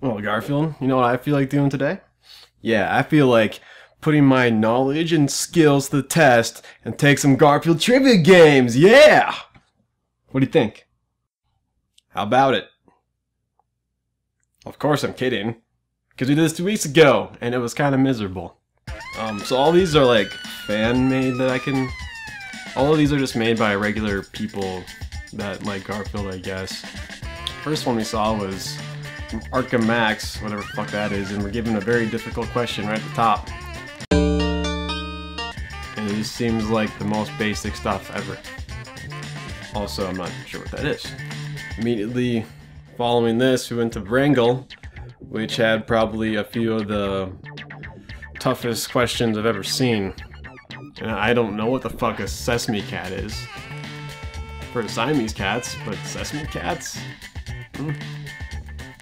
Well, Garfield, you know what I feel like doing today? Yeah, I feel like putting my knowledge and skills to the test and take some Garfield Trivia games, yeah! What do you think? How about it? Of course I'm kidding, because we did this 2 weeks ago, and it was kind of miserable. So all these are like fan-made that I can... All of these are just made by regular people that like Garfield, I guess. First one we saw was from Arkham Max, whatever the fuck that is, and we're given a very difficult question right at the top. And it just seems like the most basic stuff ever. Also, I'm not sure what that is. Immediately following this, we went to Wrangle, which had probably a few of the toughest questions I've ever seen. And I don't know what the fuck a Sesame Cat is. For Siamese cats, but Sesame Cats?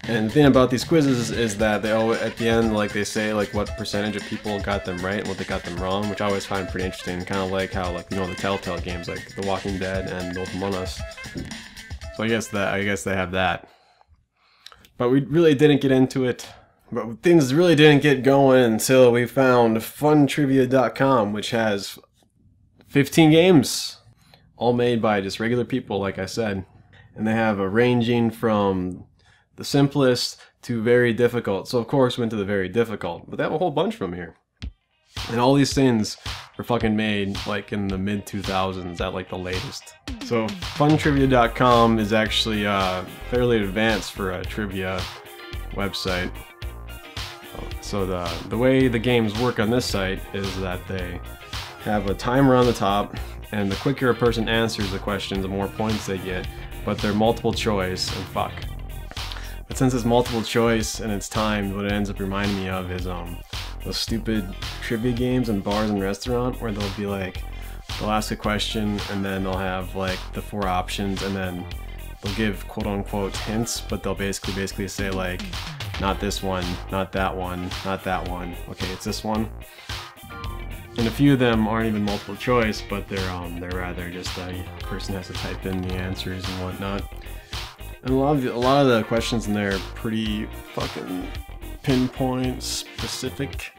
And the thing about these quizzes is that they always, at the end, like they say like what percentage of people got them right and what they got them wrong, which I always find pretty interesting. Kind of like how, like, you know, the Telltale games like The Walking Dead and Wolf Among Us. So I guess they have that. But we really didn't get into it. But things really didn't get going until we found funtrivia.com, which has 15 games, all made by just regular people, like I said. And they have a ranging from the simplest to very difficult. So of course we went to the very difficult, but they have a whole bunch from here. And all these things were fucking made like in the mid-2000s at like the latest. So funtrivia.com is actually fairly advanced for a trivia website. So the way the games work on this site is that they have a timer on the top, and the quicker a person answers the question, the more points they get, but they're multiple choice, and fuck. But since it's multiple choice and it's timed, what it ends up reminding me of is those stupid trivia games in bars and restaurants where they'll be like, they'll ask a question and then they'll have like the 4 options and then they'll give quote-unquote hints, but they'll basically say like, not this one, not that one, not that one. Okay, it's this one. And a few of them aren't even multiple choice, but they're rather just a person has to type in the answers and whatnot. And a lot of the questions in there are pretty fucking pinpoint, specific,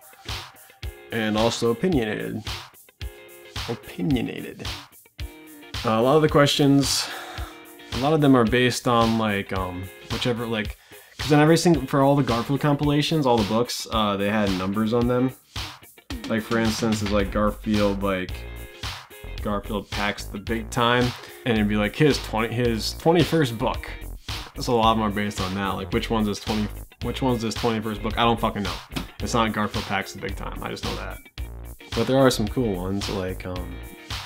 and also opinionated. A lot of the questions, a lot of them are based on like whichever, like, because in every single, for all the Garfield compilations, all the books, they had numbers on them. Like for instance, it's like Garfield Packs the Big Time, and it'd be like his 21st book. So a lot of them are based on that. Like which one's his 21st book? I don't fucking know. It's not Garfield Packs the Big Time. I just know that. But there are some cool ones. Like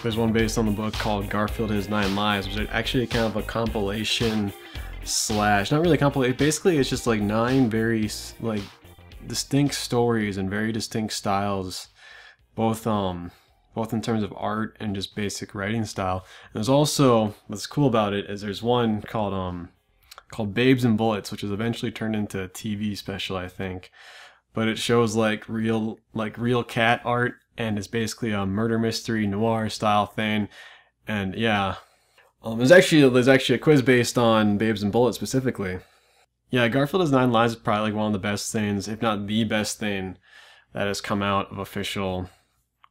there's one based on the book called Garfield His 9 Lives, which is actually kind of a compilation slash, not really compilation. Basically, it's just like 9 very like distinct stories and very distinct styles, both in terms of art and just basic writing style. And there's also, what's cool about it is there's one called Babes and Bullets, which was eventually turned into a TV special, I think. But it shows like real cat art, and it's basically a murder mystery noir style thing. And yeah, there's actually a quiz based on Babes and Bullets specifically. Yeah, Garfield Has 9 Lives is probably like one of the best things, if not the best thing, that has come out of official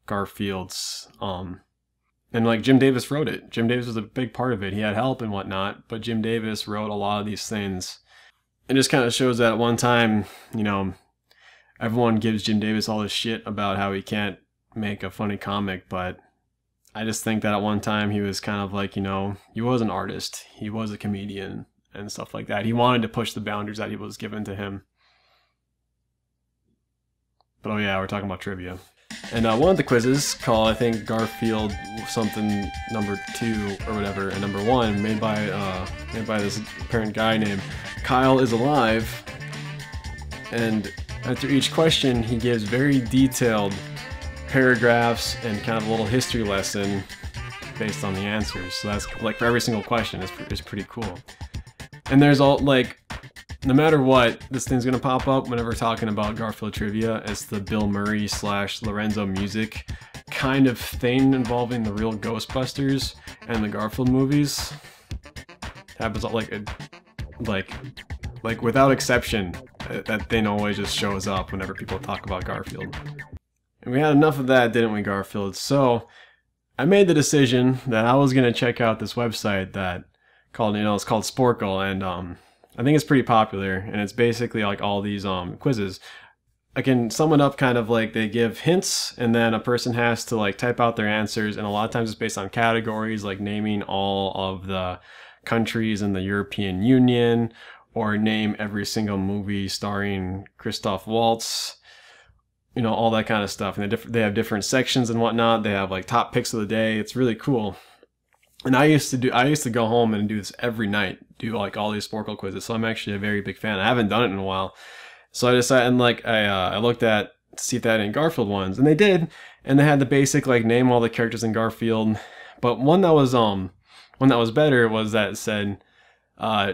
Garfields. And like Jim Davis wrote it. Jim Davis was a big part of it. He had help and whatnot, but Jim Davis wrote a lot of these things. It just kind of shows that at one time, you know, everyone gives Jim Davis all this shit about how he can't make a funny comic, but I just think that at one time he was kind of like, you know, he was an artist, he was a comedian and stuff like that. He wanted to push the boundaries that he was given to him. But oh yeah, we're talking about trivia. And one of the quizzes called, I think, Garfield something number 2 or whatever, and number 1, made by this apparent guy named Kyle Is Alive. And after each question, he gives very detailed paragraphs and kind of a little history lesson based on the answers. So that's like for every single question, it's pretty cool. And there's all like, no matter what, this thing's gonna pop up whenever we're talking about Garfield trivia. It's the Bill Murray / Lorenzo music kind of thing involving the real Ghostbusters and the Garfield movies. It happens like like without exception, that thing always just shows up whenever people talk about Garfield. And we had enough of that, didn't we, Garfield? So I made the decision that I was gonna check out this website that called, it's called Sporkle, and I think it's pretty popular, and it's basically like all these quizzes. I can sum it up kind of like they give hints, and then a person has to like type out their answers, and a lot of times it's based on categories, like naming all of the countries in the European Union, or name every single movie starring Christoph Waltz, all that kind of stuff. And they have different sections and whatnot. They have like top picks of the day. It's really cool. And I used to go home and do this every night, do like all these Sporkle quizzes. So I'm actually a very big fan. I haven't done it in a while. So I decided, and like I looked at to see if they had any Garfield ones, and they did. And they had the basic like name all the characters in Garfield. But one that was better was that it said,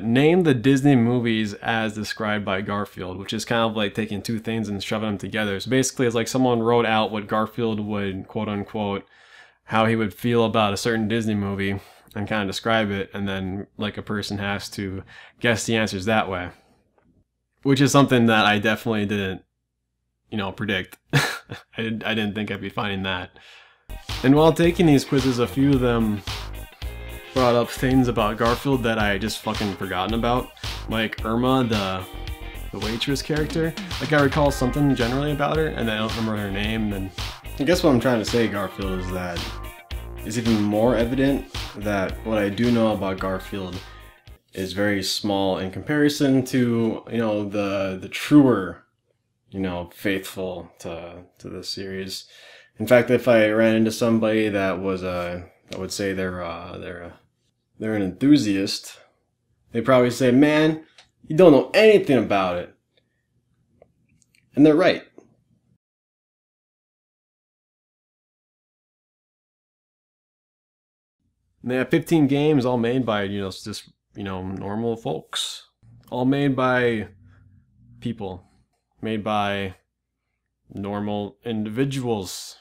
name the Disney movies as described by Garfield, which is kind of like taking two things and shoving them together. So basically it's like someone wrote out what Garfield would, quote unquote, how he would feel about a certain Disney movie and kind of describe it, and then like a person has to guess the answers that way. Which is something that I definitely didn't, predict. I didn't think I'd be finding that. And while taking these quizzes, a few of them brought up things about Garfield that I just fucking forgotten about. Like Irma, the waitress character. Like I recall something generally about her, and I don't remember her name. And I guess what I'm trying to say, Garfield, is that it's even more evident that what I do know about Garfield is very small in comparison to, the truer, faithful to the series. In fact, if I ran into somebody that was I would say they're an enthusiast, they'd probably say, "Man, you don't know anything about it." And they're right. And they have 15 games all made by, just, normal folks. All made by people. Made by normal individuals.